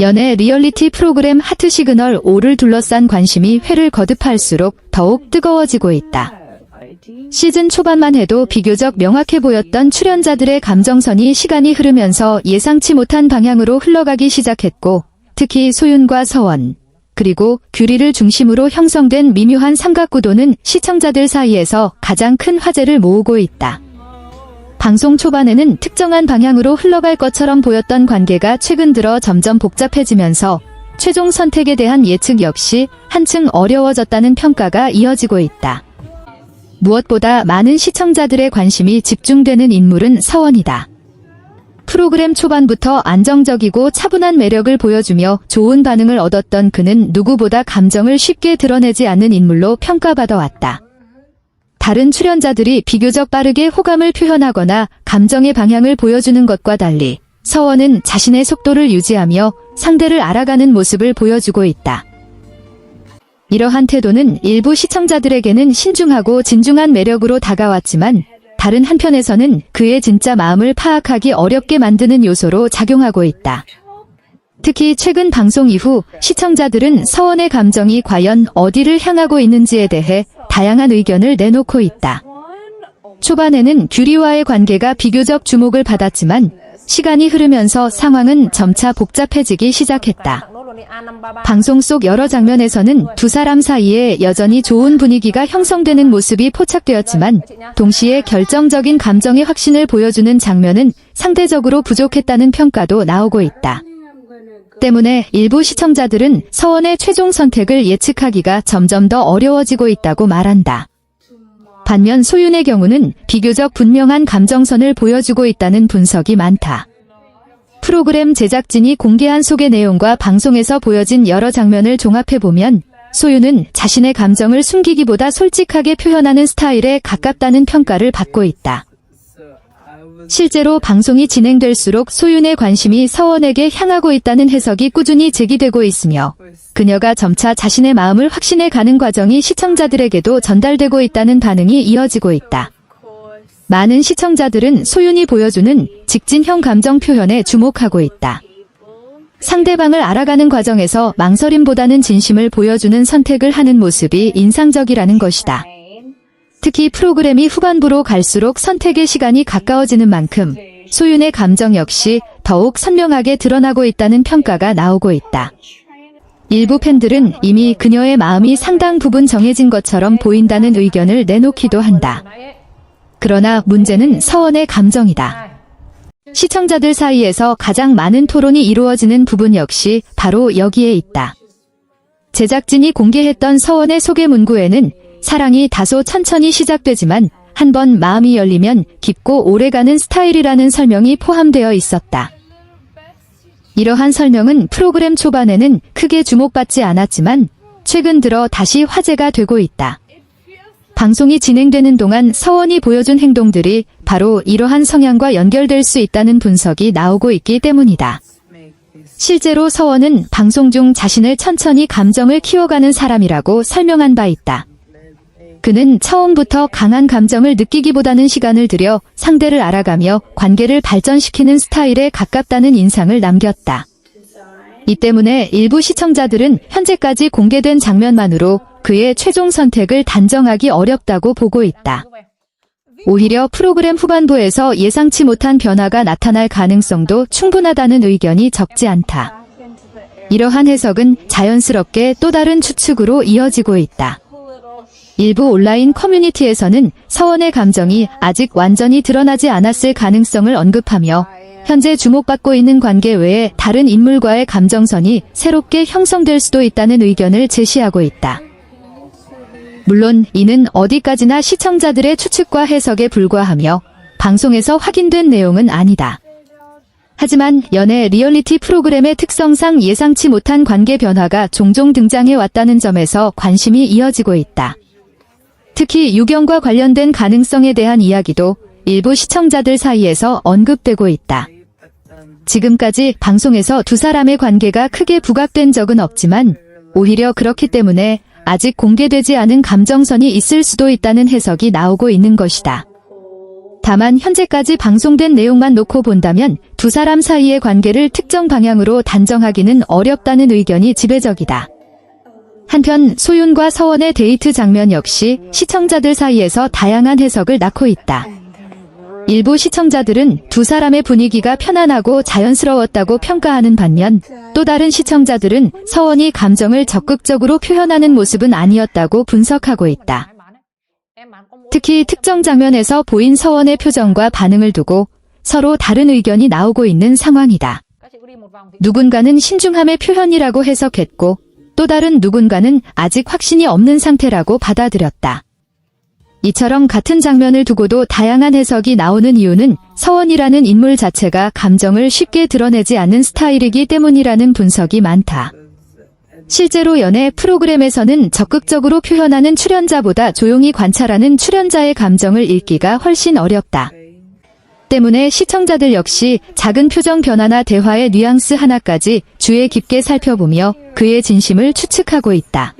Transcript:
연애 리얼리티 프로그램 하트 시그널 5를 둘러싼 관심이 회를 거듭할수록 더욱 뜨거워지고 있다. 시즌 초반만 해도 비교적 명확해 보였던 출연자들의 감정선이 시간이 흐르면서 예상치 못한 방향으로 흘러가기 시작했고, 특히 소윤과 서원, 그리고 규리를 중심으로 형성된 미묘한 삼각구도는 시청자들 사이에서 가장 큰 화제를 모으고 있다. 방송 초반에는 특정한 방향으로 흘러갈 것처럼 보였던 관계가 최근 들어 점점 복잡해지면서 최종 선택에 대한 예측 역시 한층 어려워졌다는 평가가 이어지고 있다. 무엇보다 많은 시청자들의 관심이 집중되는 인물은 서원이다. 프로그램 초반부터 안정적이고 차분한 매력을 보여주며 좋은 반응을 얻었던 그는 누구보다 감정을 쉽게 드러내지 않는 인물로 평가받아 왔다. 다른 출연자들이 비교적 빠르게 호감을 표현하거나 감정의 방향을 보여주는 것과 달리 서원은 자신의 속도를 유지하며 상대를 알아가는 모습을 보여주고 있다. 이러한 태도는 일부 시청자들에게는 신중하고 진중한 매력으로 다가왔지만 다른 한편에서는 그의 진짜 마음을 파악하기 어렵게 만드는 요소로 작용하고 있다. 특히 최근 방송 이후 시청자들은 서원의 감정이 과연 어디를 향하고 있는지에 대해 다양한 의견을 내놓고 있다. 초반에는 규리와의 관계가 비교적 주목을 받았지만 시간이 흐르면서 상황은 점차 복잡해지기 시작했다. 방송 속 여러 장면에서는 두 사람 사이에 여전히 좋은 분위기가 형성되는 모습이 포착되었지만 동시에 결정적인 감정의 확신을 보여주는 장면은 상대적으로 부족했다는 평가도 나오고 있다. 때문에 일부 시청자들은 서원의 최종 선택을 예측하기가 점점 더 어려워지고 있다고 말한다. 반면 소윤의 경우는 비교적 분명한 감정선을 보여주고 있다는 분석이 많다. 프로그램 제작진이 공개한 소개 내용과 방송에서 보여진 여러 장면을 종합해보면 소윤은 자신의 감정을 숨기기보다 솔직하게 표현하는 스타일에 가깝다는 평가를 받고 있다. 실제로 방송이 진행될수록 소윤의 관심이 서원에게 향하고 있다는 해석이 꾸준히 제기되고 있으며 그녀가 점차 자신의 마음을 확신해 가는 과정이 시청자들에게도 전달되고 있다는 반응이 이어지고 있다. 많은 시청자들은 소윤이 보여주는 직진형 감정 표현에 주목하고 있다. 상대방을 알아가는 과정에서 망설임보다는 진심을 보여주는 선택을 하는 모습이 인상적이라는 것이다. 특히 프로그램이 후반부로 갈수록 선택의 시간이 가까워지는 만큼 소윤의 감정 역시 더욱 선명하게 드러나고 있다는 평가가 나오고 있다. 일부 팬들은 이미 그녀의 마음이 상당 부분 정해진 것처럼 보인다는 의견을 내놓기도 한다. 그러나 문제는 서원의 감정이다. 시청자들 사이에서 가장 많은 토론이 이루어지는 부분 역시 바로 여기에 있다. 제작진이 공개했던 서원의 소개 문구에는 사랑이 다소 천천히 시작되지만 한번 마음이 열리면 깊고 오래가는 스타일이라는 설명이 포함되어 있었다. 이러한 설명은 프로그램 초반에는 크게 주목받지 않았지만 최근 들어 다시 화제가 되고 있다. 방송이 진행되는 동안 서원이 보여준 행동들이 바로 이러한 성향과 연결될 수 있다는 분석이 나오고 있기 때문이다. 실제로 서원은 방송 중 자신을 천천히 감정을 키워가는 사람이라고 설명한 바 있다. 그는 처음부터 강한 감정을 느끼기보다는 시간을 들여 상대를 알아가며 관계를 발전시키는 스타일에 가깝다는 인상을 남겼다. 이 때문에 일부 시청자들은 현재까지 공개된 장면만으로 그의 최종 선택을 단정하기 어렵다고 보고 있다. 오히려 프로그램 후반부에서 예상치 못한 변화가 나타날 가능성도 충분하다는 의견이 적지 않다. 이러한 해석은 자연스럽게 또 다른 추측으로 이어지고 있다. 일부 온라인 커뮤니티에서는 서원의 감정이 아직 완전히 드러나지 않았을 가능성을 언급하며 현재 주목받고 있는 관계 외에 다른 인물과의 감정선이 새롭게 형성될 수도 있다는 의견을 제시하고 있다. 물론 이는 어디까지나 시청자들의 추측과 해석에 불과하며 방송에서 확인된 내용은 아니다. 하지만 연애 리얼리티 프로그램의 특성상 예상치 못한 관계 변화가 종종 등장해 왔다는 점에서 관심이 이어지고 있다. 특히 유경과 관련된 가능성에 대한 이야기도 일부 시청자들 사이에서 언급되고 있다. 지금까지 방송에서 두 사람의 관계가 크게 부각된 적은 없지만 오히려 그렇기 때문에 아직 공개되지 않은 감정선이 있을 수도 있다는 해석이 나오고 있는 것이다. 다만 현재까지 방송된 내용만 놓고 본다면 두 사람 사이의 관계를 특정 방향으로 단정하기는 어렵다는 의견이 지배적이다. 한편 소윤과 서원의 데이트 장면 역시 시청자들 사이에서 다양한 해석을 낳고 있다. 일부 시청자들은 두 사람의 분위기가 편안하고 자연스러웠다고 평가하는 반면 또 다른 시청자들은 서원이 감정을 적극적으로 표현하는 모습은 아니었다고 분석하고 있다. 특히 특정 장면에서 보인 서원의 표정과 반응을 두고 서로 다른 의견이 나오고 있는 상황이다. 누군가는 신중함의 표현이라고 해석했고 또 다른 누군가는 아직 확신이 없는 상태라고 받아들였다. 이처럼 같은 장면을 두고도 다양한 해석이 나오는 이유는 서원이라는 인물 자체가 감정을 쉽게 드러내지 않는 스타일이기 때문이라는 분석이 많다. 실제로 연애 프로그램에서는 적극적으로 표현하는 출연자보다 조용히 관찰하는 출연자의 감정을 읽기가 훨씬 어렵다. 때문에 시청자들 역시 작은 표정 변화나 대화의 뉘앙스 하나까지 주의 깊게 살펴보며 그의 진심을 추측하고 있다.